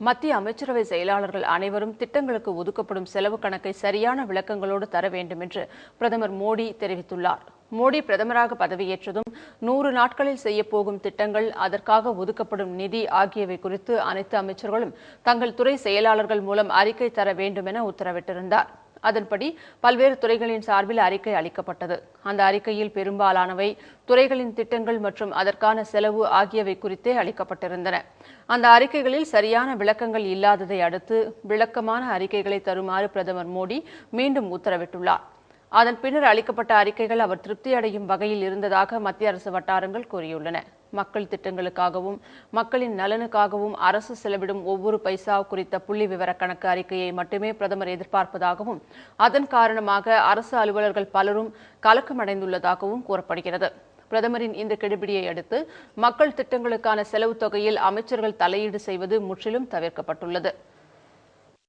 மத்திய அமைச்சரவை செயலாளர்கள் அனைவரும் திட்டங்களுக்கு ஒதுக்கப்படும் செலவு கணக்கை சரியான விளக்கங்களோடு தர வேண்டும் என்று பிரதமர் மோடி தெரிவித்துள்ளார். மோடி பிரதமராக பதவியேற்றதும் 100 நாட்களில் செய்யப்போகும் திட்டங்கள், அதற்காக ஒதுக்கப்படும் நிதி ஆகியவை குறித்து அனைத்து அமைச்சர்களும் தங்கள் துறை செயலாளர்கள் மூலம் அறிக்கை தர வேண்டும் என உத்தரவிட்டிருந்தார். அதன்படி பல்வேறு துறைகளின் சார்பில் அறிக்கை அளிக்கப்பட்டது. அந்த அறிக்கையில் பெரும்பாலானவை துறைகளின் திட்டங்கள் மற்றும் அதற்கான செலவு ஆகியவை குறித்தே அளிக்கப்பட்டிருந்தன. அந்த அறிக்கைகளில் சரியான விளக்கங்கள் இல்லாததை அடுத்து விளக்கமான அறிக்கைகளை தருமாறு பிரதமர் மோடி மீண்டும் உத்தரவிட்டுள்ளார். அதன் பின்னர் அளிக்கப்பட்ட அறிக்கைகள் அவர் திருப்தி அடையும் வகையில் இருந்ததாக மத்திய அரசு வட்டாரங்கள் கூறியுள்ளன. மக்கள் திட்டங்களுக்காகவும் மக்களின் நலனுக்காகவும் அரசு செலவிடும் ஒவ்வொரு பைசா குறித்த புள்ளி விவர கணக்கு அறிக்கையை மட்டுமே பிரதமர் எதிர்பார்ப்பதாகவும், அதன் காரணமாக அரசு அலுவலர்கள் பலரும் கலக்கமடைந்துள்ளதாகவும் கூறப்படுகிறது. பிரதமரின் இந்த கெடுபிடியை அடுத்து மக்கள் திட்டங்களுக்கான செலவு தொகையில் அமைச்சர்கள் தலையீடு செய்வது முற்றிலும் தவிர்க்கப்பட்டுள்ளது.